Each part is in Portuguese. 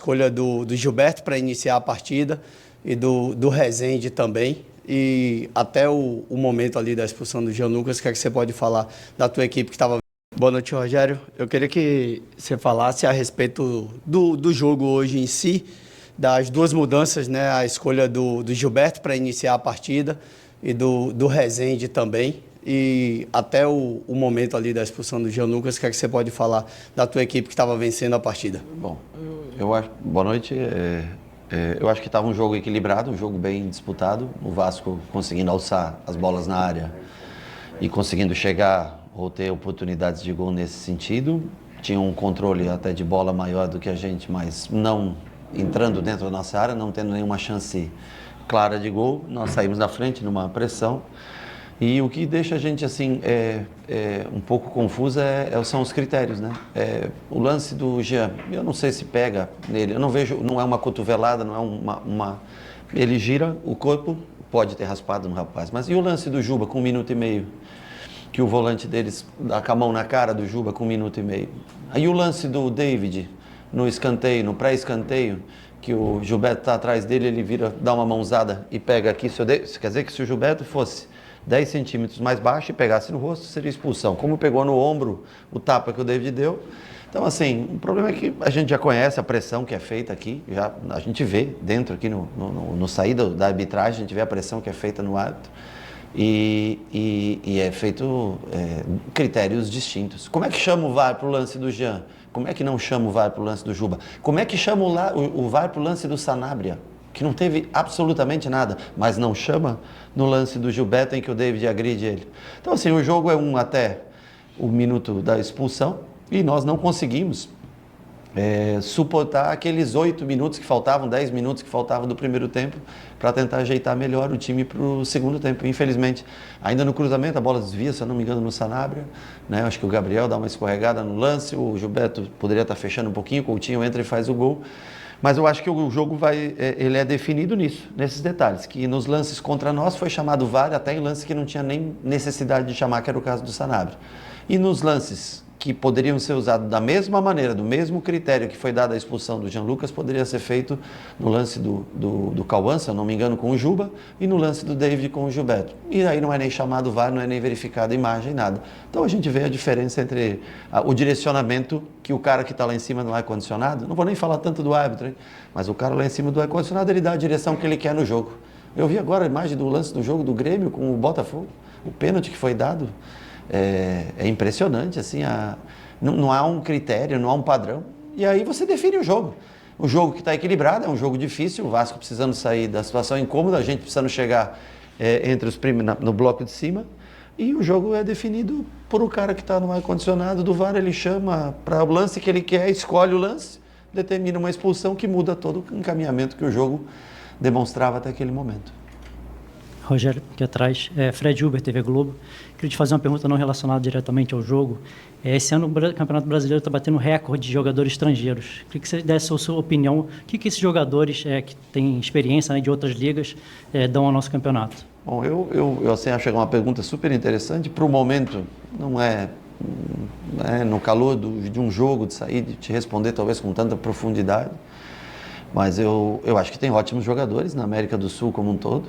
Escolha do Gilberto para iniciar a partida e do Rezende também. E até o momento ali da expulsão do Jean Lucas, o que é que você pode falar da tua equipe que estava... Boa noite, Rogério. Eu queria que você falasse a respeito do jogo hoje em si, das duas mudanças, né? A escolha do Gilberto para iniciar a partida e do Rezende também. E até o momento ali da expulsão do Jean Lucas, o que é que você pode falar da tua equipe que estava vencendo a partida? Bom, eu acho... Boa noite. Eu acho que estava um jogo equilibrado, um jogo bem disputado. O Vasco conseguindo alçar as bolas na área e conseguindo chegar ou ter oportunidades de gol nesse sentido. Tinha um controle até de bola maior do que a gente, mas não entrando dentro da nossa área, não tendo nenhuma chance clara de gol. Nós saímos na frente numa pressão. E o que deixa a gente assim um pouco confusa são os critérios, né? O lance do Jean, eu não sei se pega nele, eu não vejo, não é uma cotovelada, não é ele gira o corpo, pode ter raspado no rapaz, mas e o lance do Juba com 1 minuto e meio? Que o volante deles dá com a mão na cara do Juba com 1 minuto e meio. Aí o lance do David no escanteio, no pré-escanteio, que o Gilberto está atrás dele, ele vira, dá uma mãozada e pega aqui. Quer dizer que se o Gilberto fosse 10 centímetros mais baixo e pegasse no rosto, seria expulsão. Como pegou no ombro o tapa que o David deu. Então, assim, o problema é que a gente já conhece a pressão que é feita aqui, já a gente vê dentro aqui no saída da arbitragem, a gente vê a pressão que é feita no árbitro. E é feito critérios distintos. Como é que chama o VAR para o lance do Jean? Como é que não chama o VAR para o lance do Juba? Como é que chama o VAR para o lance do Sanabria? Que não teve absolutamente nada, mas não chama no lance do Gilberto em que o David agride ele. Então, assim, o jogo é até o minuto da expulsão e nós não conseguimos suportar aqueles 8 minutos que faltavam, 10 minutos que faltavam do primeiro tempo para tentar ajeitar melhor o time para o segundo tempo. Infelizmente, ainda no cruzamento, a bola desvia, se eu não me engano, no Sanabria, né? Acho que o Gabriel dá uma escorregada no lance, o Gilberto poderia estar fechando um pouquinho, o Coutinho entra e faz o gol. Mas eu acho que o jogo ele é definido nisso, nesses detalhes, que nos lances contra nós foi chamado VAR, até em lances que não tinha nem necessidade de chamar, que era o caso do Sanabria. E nos lances que poderiam ser usados da mesma maneira, do mesmo critério que foi dada a expulsão do Jean Lucas, poderia ser feito no lance do Cauã, se eu não me engano, com o Juba, e no lance do David com o Gilberto. E aí não é nem chamado VAR, não é nem verificada a imagem, nada. Então a gente vê a diferença entre o direcionamento que o cara que está lá em cima do ar-condicionado, não vou nem falar tanto do árbitro, hein? Mas o cara lá em cima do ar-condicionado, ele dá a direção que ele quer no jogo. Eu vi agora a imagem do lance do jogo do Grêmio com o Botafogo, o pênalti que foi dado. É impressionante, assim, não há um critério, não há um padrão, e aí você define o jogo. O jogo que está equilibrado, é um jogo difícil, o Vasco precisando sair da situação incômoda, a gente precisando chegar entre os no bloco de cima, e o jogo é definido por o cara que está no ar-condicionado do VAR, ele chama para o lance que ele quer, escolhe o lance, determina uma expulsão que muda todo o encaminhamento que o jogo demonstrava até aquele momento. Rogério, aqui atrás, Fred Uber, TV Globo. Queria te fazer uma pergunta não relacionada diretamente ao jogo. Esse ano o Campeonato Brasileiro está batendo recorde de jogadores estrangeiros. Queria que você desse a sua opinião. O que esses jogadores que têm experiência, né, de outras ligas dão ao nosso campeonato? Bom, eu assim, acho que é uma pergunta super interessante. Para o momento, não é no calor de um jogo, de sair, de te responder talvez com tanta profundidade. Mas eu acho que tem ótimos jogadores na América do Sul como um todo.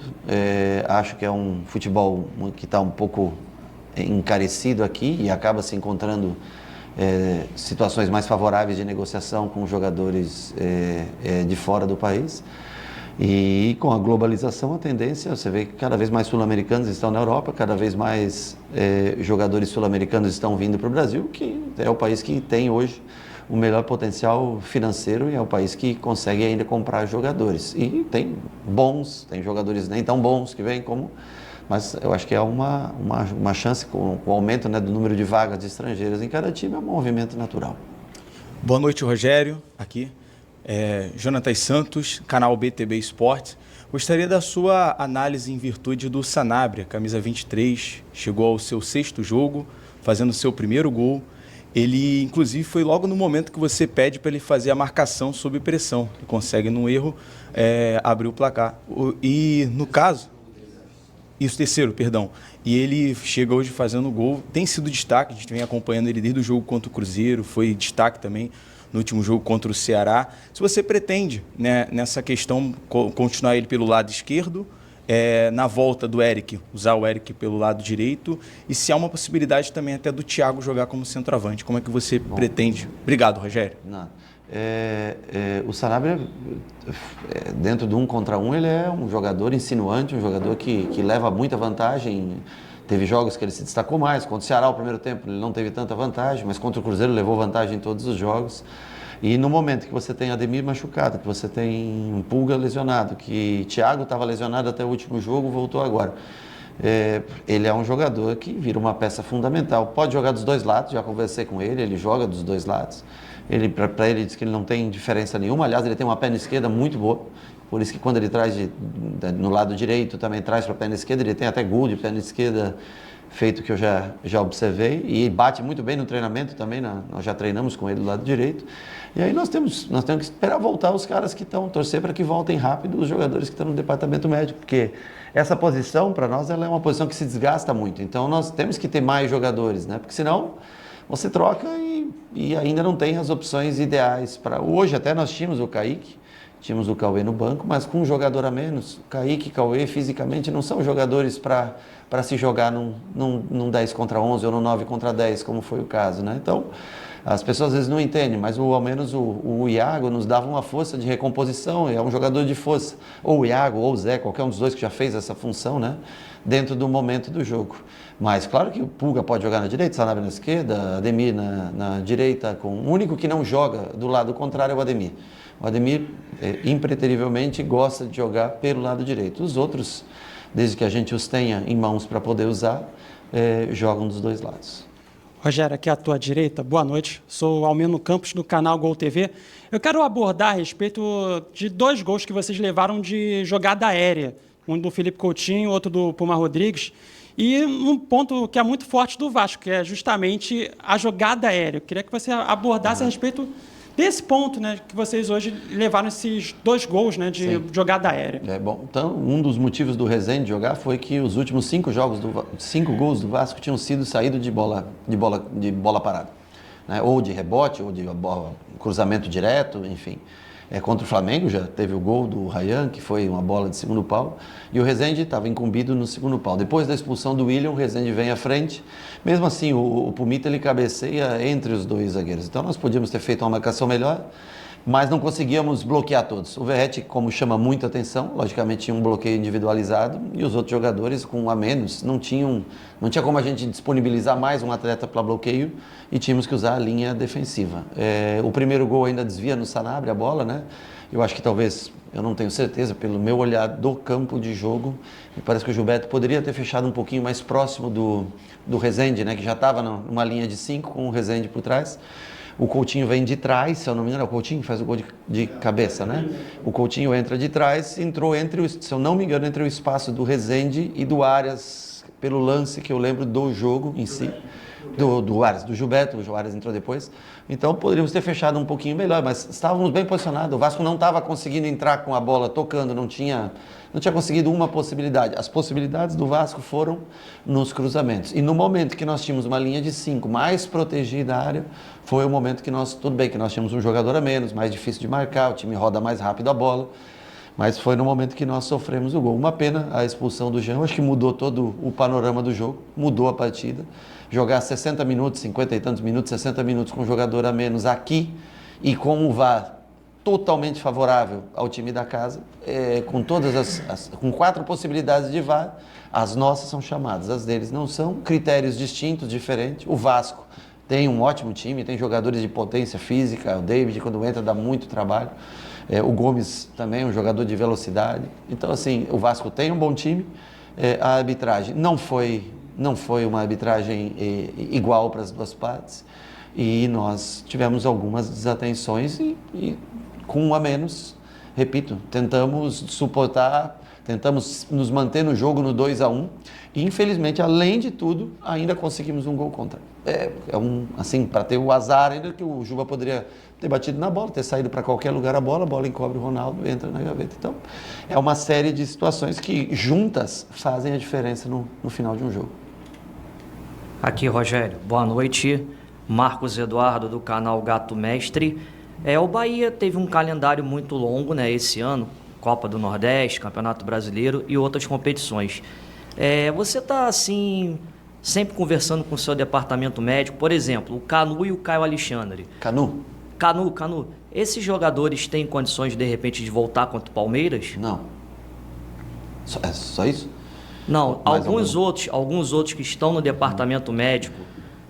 Acho que é um futebol que está um pouco encarecido aqui e acaba se encontrando situações mais favoráveis de negociação com jogadores de fora do país. E com a globalização, a tendência, você vê que cada vez mais sul-americanos estão na Europa, cada vez mais jogadores sul-americanos estão vindo para o Brasil, que é o país que tem hoje o melhor potencial financeiro e é o país que consegue ainda comprar jogadores. E tem jogadores nem tão bons que vêm como... Mas eu acho que é uma chance, com o aumento, né, do número de vagas de estrangeiros em cada time, é um movimento natural. Boa noite, Rogério, aqui. Jonatas Santos, canal BTB Esportes. Gostaria da sua análise em virtude do Sanabria, camisa 23, chegou ao seu 6º jogo, fazendo o seu primeiro gol. Ele, inclusive, foi logo no momento que você pede para ele fazer a marcação sob pressão. Ele consegue, num erro, abrir o placar. E, no caso... Isso, 3º, perdão. E ele chega hoje fazendo gol. Tem sido destaque, a gente vem acompanhando ele desde o jogo contra o Cruzeiro. Foi destaque também no último jogo contra o Ceará. Se você pretende, né, nessa questão, continuar ele pelo lado esquerdo, na volta do Eric, usar o Eric pelo lado direito, e se há uma possibilidade também até do Thiago jogar como centroavante. Como é que você pretende? Obrigado, Rogério. Não. O Sanabria, dentro do 1 contra 1, ele é um jogador insinuante, um jogador que leva muita vantagem. Teve jogos que ele se destacou mais. Contra o Ceará, o primeiro tempo, ele não teve tanta vantagem, mas contra o Cruzeiro levou vantagem em todos os jogos. E no momento que você tem Ademir machucado, que você tem um Pulga lesionado, que Thiago estava lesionado até o último jogo, voltou agora. Ele é um jogador que vira uma peça fundamental. Pode jogar dos dois lados, já conversei com ele, ele joga dos dois lados. Para ele, diz que ele não tem diferença nenhuma. Aliás, ele tem uma perna esquerda muito boa. Por isso que quando ele traz no lado direito, também traz para a perna esquerda. Ele tem até gol de perna esquerda feito que eu já observei. E bate muito bem no treinamento também. Nós já treinamos com ele do lado direito. E aí nós temos que esperar voltar os caras que estão, torcer para que voltem rápido os jogadores que estão no departamento médico. Porque essa posição, para nós, ela é uma posição que se desgasta muito. Então nós temos que ter mais jogadores, né? Porque senão você troca e ainda não tem as opções ideais. Hoje até nós tínhamos o Kaique, tínhamos o Cauê no banco, mas com um jogador a menos. Kaique e Cauê fisicamente não são jogadores para se jogar num 10 contra 11 ou no 9 contra 10, como foi o caso, né? Então, as pessoas às vezes não entendem, mas ao menos o Iago nos dava uma força de recomposição, é um jogador de força. Ou o Iago, ou o Zé, qualquer um dos dois que já fez essa função, né? Dentro do momento do jogo. Mas claro que o Pulga pode jogar na direita, Sanabria na esquerda, Ademir na direita, o único que não joga do lado contrário é o Ademir. O Ademir, impreterivelmente, gosta de jogar pelo lado direito. Os outros, desde que a gente os tenha em mãos para poder usar, jogam dos dois lados. Rogério, aqui à tua direita, boa noite. Sou Almeno Campos, do canal Gol TV. Eu quero abordar a respeito de 2 gols que vocês levaram de jogada aérea. Um do Felipe Coutinho, outro do Puma Rodrigues. E um ponto que é muito forte do Vasco, que é justamente a jogada aérea. Eu queria que você abordasse a respeito desse ponto, né, que vocês hoje levaram esses 2 gols, né, de Sim. jogada aérea. Bom, então, um dos motivos do Rezende jogar foi que os últimos 5 gols do Vasco tinham sido saídos de bola parada, né? Ou de rebote, ou de cruzamento direto, enfim. Contra o Flamengo já teve o gol do Ryan, que foi uma bola de segundo pau, e o Rezende estava incumbido no segundo pau. Depois da expulsão do William, o Rezende vem à frente. Mesmo assim, o Pumita ele cabeceia entre os 2 zagueiros. Então nós podíamos ter feito uma marcação melhor, mas não conseguíamos bloquear todos. O Verratti, como chama muita atenção, logicamente tinha um bloqueio individualizado, e os outros jogadores com a menos não tinha como a gente disponibilizar mais um atleta para bloqueio, e tínhamos que usar a linha defensiva. O primeiro gol ainda desvia no Sanabria a bola, né? Eu acho que talvez, eu não tenho certeza, pelo meu olhar do campo de jogo, me parece que o Gilberto poderia ter fechado um pouquinho mais próximo do Rezende, né? Que já estava numa linha de 5 com o Rezende por trás. O Coutinho vem de trás, se eu não me engano, é o Coutinho que faz o gol de cabeça, né? O Coutinho entra de trás, entrou se eu não me engano, entre o espaço do Rezende e do Arias, pelo lance que eu lembro do jogo em si. Do Arias, do Gilberto, o Arias entrou depois. Então poderíamos ter fechado um pouquinho melhor, mas estávamos bem posicionados. O Vasco não estava conseguindo entrar com a bola tocando, não tinha conseguido uma possibilidade. As possibilidades do Vasco foram nos cruzamentos. E no momento que nós tínhamos uma linha de 5 mais protegida a área, foi o momento que tudo bem que nós tínhamos um jogador a menos, mais difícil de marcar, o time roda mais rápido a bola, mas foi no momento que nós sofremos o gol. Uma pena a expulsão do Jean, acho que mudou todo o panorama do jogo, mudou a partida. Jogar 60 minutos, 50 e tantos minutos, 60 minutos com um jogador a menos aqui e com o VAR totalmente favorável ao time da casa, com 4 possibilidades de VAR, as nossas são chamadas, as deles não são, critérios distintos, diferentes. O Vasco tem um ótimo time, tem jogadores de potência física, o David quando entra dá muito trabalho, o Gomes também é um jogador de velocidade. Então assim, o Vasco tem um bom time, a arbitragem não foi uma arbitragem igual para as 2 partes, e nós tivemos algumas desatenções e com um a menos, repito, tentamos suportar, tentamos nos manter no jogo no 2-1, e infelizmente, além de tudo, ainda conseguimos um gol contra. Assim, para ter o azar ainda que o Juba poderia ter batido na bola, ter saído para qualquer lugar a bola encobre o Ronaldo, entra na gaveta. Então, é uma série de situações que juntas fazem a diferença no final de um jogo. Aqui, Rogério, boa noite. Marcos Eduardo, do canal Gato Mestre. O Bahia teve um calendário muito longo, né, esse ano, Copa do Nordeste, Campeonato Brasileiro e outras competições. Você está, assim, sempre conversando com o seu departamento médico, por exemplo, o Canu e o Caio Alexandre. Canu? Canu. Esses jogadores têm condições, de repente, de voltar contra o Palmeiras? Não. Só isso? Não, alguns outros que estão no departamento médico,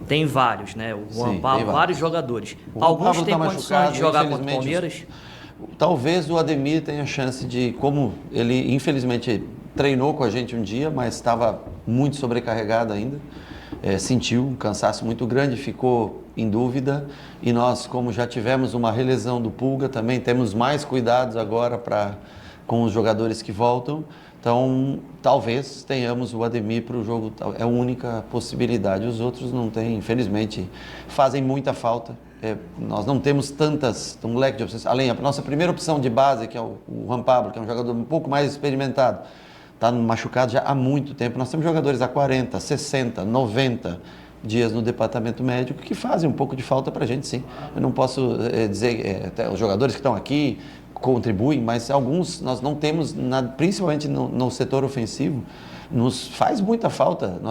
tem vários, né? O Juan Pablo, vários jogadores. Alguns têm condições de jogar contra o Palmeiras? Talvez o Ademir tenha chance de, como ele infelizmente treinou com a gente um dia, mas estava muito sobrecarregado ainda, sentiu um cansaço muito grande, ficou em dúvida, e nós, como já tivemos uma relesão do Pulga, também temos mais cuidados agora com os jogadores que voltam. Então, talvez tenhamos o Ademir para o jogo, é a única possibilidade. Os outros não têm, infelizmente, fazem muita falta. Nós não temos um leque de opções. Além, a nossa primeira opção de base, que é o Juan Pablo, que é um jogador um pouco mais experimentado, está machucado já há muito tempo. Nós temos jogadores há 40, 60, 90 dias no departamento médico que fazem um pouco de falta para a gente, sim. Eu não posso dizer, até os jogadores que estão aqui contribuem, mas alguns nós não temos, principalmente no setor ofensivo, nos faz muita falta.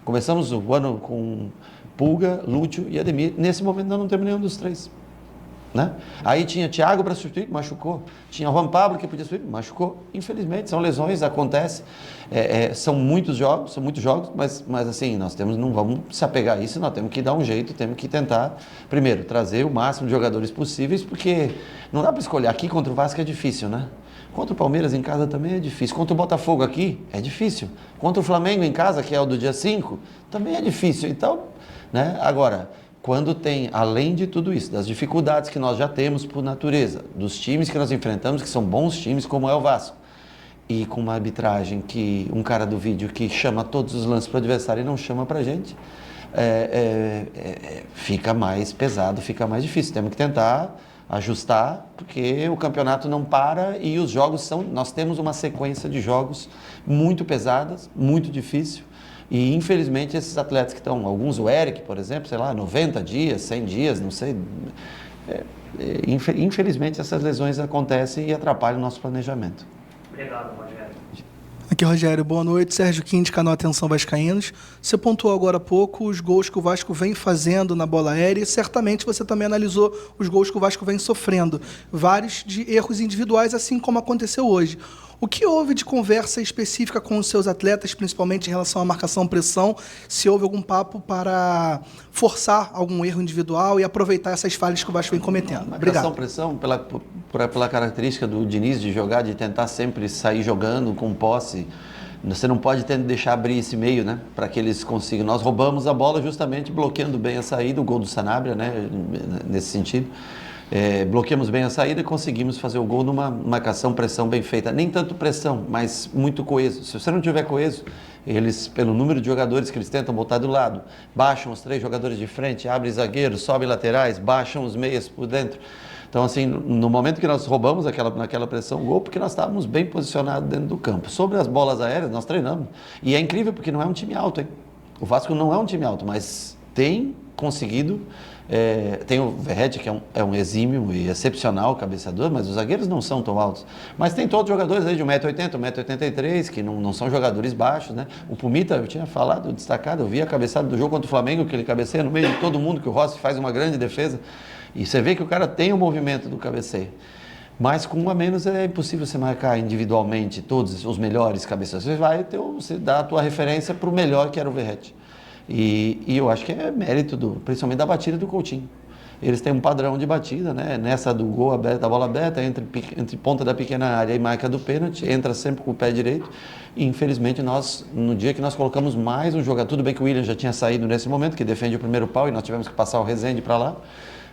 Começamos o ano com Pulga, Lúcio e Ademir. Nesse momento nós não temos nenhum dos três, né? Aí tinha Thiago para substituir, machucou. Tinha Juan Pablo que podia substituir, machucou. Infelizmente, são lesões, acontece. São muitos jogos, mas assim, nós não vamos se apegar a isso, nós temos que dar um jeito, temos que tentar, primeiro, trazer o máximo de jogadores possíveis, porque não dá para escolher. Aqui contra o Vasco é difícil, né? Contra o Palmeiras em casa também é difícil. Contra o Botafogo aqui é difícil. Contra o Flamengo em casa, que é o do dia 5, também é difícil. Então, né? Agora, quando tem, além de tudo isso, das dificuldades que nós já temos por natureza, dos times que nós enfrentamos, que são bons times, como é o Vasco, e com uma arbitragem que um cara do vídeo que chama todos os lances para o adversário e não chama para a gente, fica mais pesado, fica mais difícil. Temos que tentar ajustar, porque o campeonato não para e os jogos nós temos uma sequência de jogos muito pesadas, muito difícil. E, infelizmente, esses atletas que estão, alguns, o Eric, por exemplo, sei lá, 90 dias, 100 dias, não sei. Infelizmente, essas lesões acontecem e atrapalham o nosso planejamento. Obrigado, Rogério. Aqui, Rogério, boa noite. Sérgio Quinte, canal Atenção Vascaínos. Você pontuou agora há pouco os gols que o Vasco vem fazendo na bola aérea e certamente você também analisou os gols que o Vasco vem sofrendo. Vários de erros individuais, assim como aconteceu hoje. O que houve de conversa específica com os seus atletas, principalmente em relação à marcação-pressão? Se houve algum papo para forçar algum erro individual e aproveitar essas falhas que o Vasco vem cometendo? Obrigado. Marcação-pressão, pela característica do Diniz de jogar, de tentar sempre sair jogando com posse, você não pode deixar abrir esse meio, né, para que eles consigam. Nós roubamos a bola justamente bloqueando bem a saída, o gol do Sanabria, né, nesse sentido. Bloqueamos bem a saída e conseguimos fazer o gol numa marcação-pressão bem feita. Nem tanto pressão, mas muito coeso. Se você não tiver coeso, eles, pelo número de jogadores que eles tentam botar do lado, baixam os 3 jogadores de frente, abrem zagueiros, sobem laterais, baixam os meias por dentro. Então, assim, no momento que nós roubamos naquela pressão, o gol, porque nós estávamos bem posicionados dentro do campo. Sobre as bolas aéreas, nós treinamos. E é incrível porque não é um time alto, hein? O Vasco não é um time alto, mas tem conseguido. Tem o Verratti, que é um exímio e excepcional cabeceador, mas os zagueiros não são tão altos. Mas tem todos os jogadores aí de 1,80m, 1,83m, que não são jogadores baixos, né? O Pumita, eu tinha falado, destacado, eu vi a cabeçada do jogo contra o Flamengo, que ele cabeceia no meio de todo mundo, que o Rossi faz uma grande defesa. E você vê que o cara tem o movimento do cabeceio. Mas com um a menos é impossível você marcar individualmente todos os melhores cabeceadores. Você dá a tua referência para o melhor, que era o Verratti. E eu acho que é mérito, principalmente da batida do Coutinho. Eles têm um padrão de batida, né? Nessa do gol aberto, da bola aberta, entre ponta da pequena área e marca do pênalti, entra sempre com o pé direito. E, infelizmente, no dia que nós colocamos mais um jogador, tudo bem que o William já tinha saído nesse momento, que defende o primeiro pau, e nós tivemos que passar o Rezende para lá,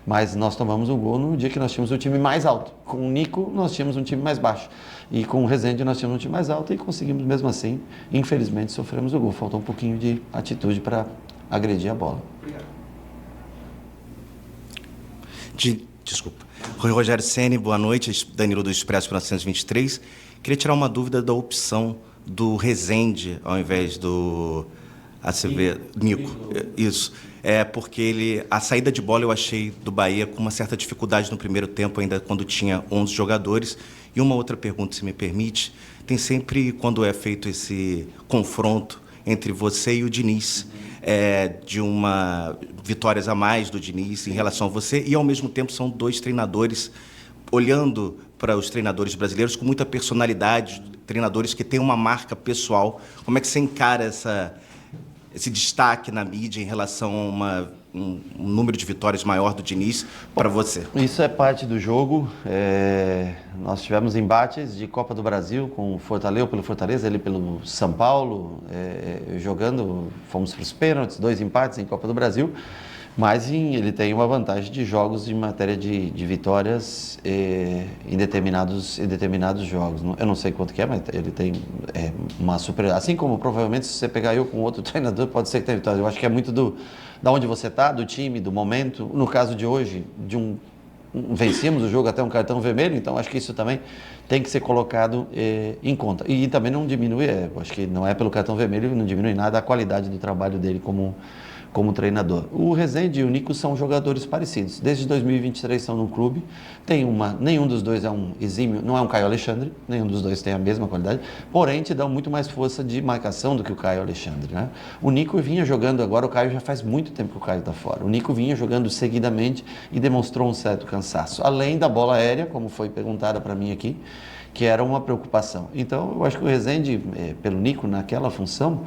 mas nós tomamos o gol no dia que nós tínhamos o time mais alto. Com o Nico, nós tínhamos um time mais baixo. E com o Rezende, nós tínhamos um time mais alto e conseguimos, mesmo assim, infelizmente, sofremos o gol. Faltou um pouquinho de atitude para agredir a bola. Obrigado. Desculpa. Rogério Ceni, boa noite. Danilo do Expresso 1923. Queria tirar uma dúvida da opção do Rezende ao invés do ACV Nico. Isso. porque a saída de bola eu achei do Bahia com uma certa dificuldade no primeiro tempo, ainda quando tinha 11 jogadores. E uma outra pergunta, se me permite, tem sempre, quando é feito esse confronto entre você e o Diniz, de uma vitórias a mais do Diniz em relação a você, e ao mesmo tempo são dois treinadores olhando para os treinadores brasileiros com muita personalidade, treinadores que têm uma marca pessoal. Como é que você encara esse destaque na mídia em relação a um número de vitórias maior do Diniz para você? Isso é parte do jogo. Nós tivemos embates de Copa do Brasil com o Fortaleza, pelo Fortaleza, ele pelo São Paulo, jogando, fomos para os pênaltis, 2 empates em Copa do Brasil. Mas ele tem uma vantagem de jogos em matéria de vitórias em determinados jogos. Eu não sei quanto que é, mas ele tem uma superioridade. Assim como provavelmente se você pegar eu com outro treinador, pode ser que tenha vitória. Eu acho que é muito da onde você está, do time, do momento. No caso de hoje, vencemos o jogo até um cartão vermelho, então acho que isso também tem que ser colocado em conta. E também não diminui, acho que não é pelo cartão vermelho, não diminui nada a qualidade do trabalho dele como treinador. O Rezende e o Nico são jogadores parecidos. Desde 2023 estão no clube. Nenhum dos dois é um exímio, não é um Caio Alexandre, nenhum dos dois tem a mesma qualidade, porém te dão muito mais força de marcação do que o Caio Alexandre, né? O Nico vinha jogando, agora o Caio já faz muito tempo que o Caio está fora. O Nico vinha jogando seguidamente e demonstrou um certo cansaço. Além da bola aérea, como foi perguntada para mim aqui, que era uma preocupação. Então, eu acho que o Rezende, pelo Nico, naquela função,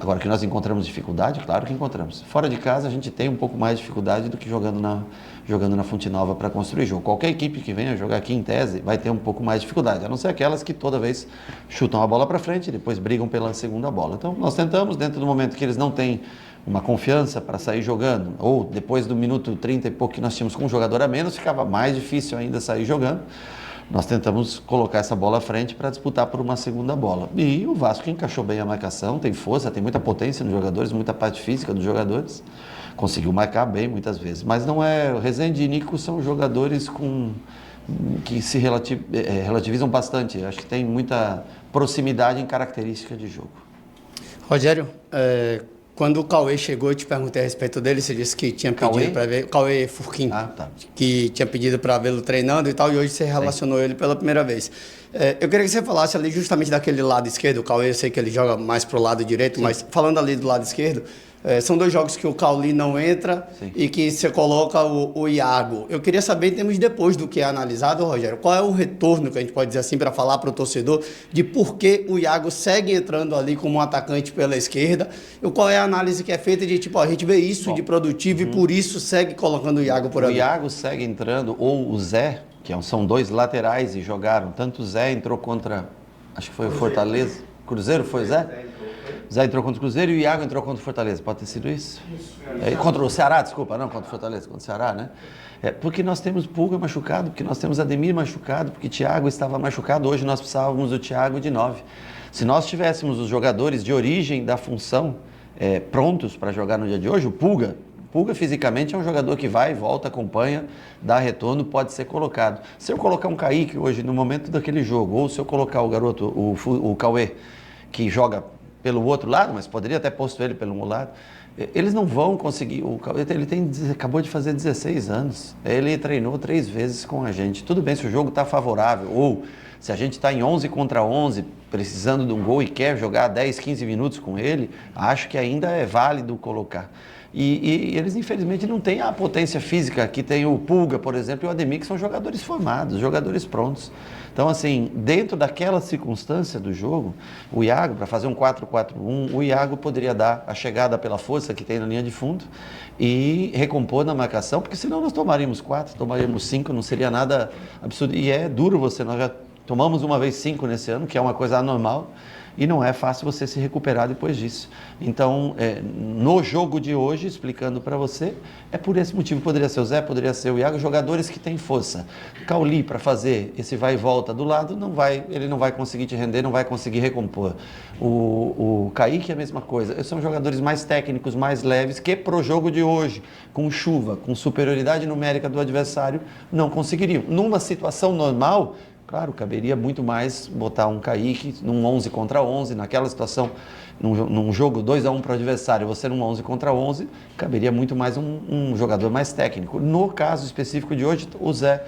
agora que nós encontramos dificuldade, claro que encontramos. Fora de casa, a gente tem um pouco mais de dificuldade do que jogando na Fonte Nova para construir jogo. Qualquer equipe que venha jogar aqui, em tese, vai ter um pouco mais de dificuldade, a não ser aquelas que toda vez chutam a bola para frente e depois brigam pela segunda bola. Então, nós tentamos, dentro do momento que eles não têm uma confiança para sair jogando, ou depois do minuto 30 e pouco que nós tínhamos com um jogador a menos, ficava mais difícil ainda sair jogando. Nós tentamos colocar essa bola à frente para disputar por uma segunda bola. E o Vasco encaixou bem a marcação, tem força, tem muita potência nos jogadores, muita parte física dos jogadores. Conseguiu marcar bem muitas vezes. Mas não é... O Rezende e Nico são jogadores que se relativizam bastante. Acho que tem muita proximidade em característica de jogo. Rogério, quando o Cauê chegou, eu te perguntei a respeito dele, você disse que tinha pedido para ver... Cauê Furquim, tá. Que tinha pedido para vê-lo treinando e tal, e hoje você relacionou ele pela primeira vez. Eu queria que você falasse ali justamente daquele lado esquerdo. O Cauê, eu sei que ele joga mais pro lado direito, mas falando ali do lado esquerdo, são 2 jogos que o Cauli não entra e que você coloca o Iago. Eu queria saber, em termos depois do que é analisado, Rogério, qual é o retorno, que a gente pode dizer assim, para falar para o torcedor, de por que o Iago segue entrando ali como um atacante pela esquerda, e qual é a análise que é feita de, tipo, a gente vê isso de produtivo e por isso segue colocando o Iago por ali. O Iago segue entrando, ou o Zé, são 2 laterais e jogaram, tanto o Zé entrou contra, acho que foi o Fortaleza, Cruzeiro, foi o Zé? Zé entrou contra o Cruzeiro e o Iago entrou contra o Fortaleza. Pode ter sido isso? Contra o Ceará, desculpa. Não, contra o Fortaleza, contra o Ceará, né? Porque nós temos Pulga machucado, porque nós temos Ademir machucado, porque Thiago estava machucado. Hoje nós precisávamos do Thiago de 9. Se nós tivéssemos os jogadores de origem da função prontos para jogar no dia de hoje, o Pulga fisicamente é um jogador que vai, volta, acompanha, dá retorno, pode ser colocado. Se eu colocar um Kaique hoje no momento daquele jogo, ou se eu colocar o garoto, o Cauê, que joga pelo outro lado, mas poderia até posto ele pelo um lado, eles não vão conseguir. O Cauê, acabou de fazer 16 anos, ele treinou 3 vezes com a gente. Tudo bem se o jogo está favorável, ou se a gente está em 11 contra 11, precisando de um gol e quer jogar 10, 15 minutos com ele, acho que ainda é válido colocar. E eles, infelizmente, não têm a potência física que tem o Pulga, por exemplo, e o Ademir, que são jogadores formados, jogadores prontos. Então, assim, dentro daquela circunstância do jogo, o Iago, para fazer um 4-4-1, o Iago poderia dar a chegada pela força que tem na linha de fundo e recompor na marcação, porque senão nós tomaríamos 4, tomaríamos 5, não seria nada absurdo. E é duro nós já tomamos uma vez 5 nesse ano, que é uma coisa anormal, e não é fácil você se recuperar depois disso. Então, no jogo de hoje, explicando para você, é por esse motivo. Poderia ser o Zé, poderia ser o Iago, jogadores que têm força. Cauli, para fazer esse vai e volta do lado, ele não vai conseguir te render, não vai conseguir recompor. O Kaique é a mesma coisa. São jogadores mais técnicos, mais leves, que pro jogo de hoje, com chuva, com superioridade numérica do adversário, não conseguiriam. Numa situação normal, claro, caberia muito mais botar um Kaique num 11 contra 11, naquela situação, num jogo 2-1 para o adversário, você num 11 contra 11, caberia muito mais um jogador mais técnico. No caso específico de hoje, o Zé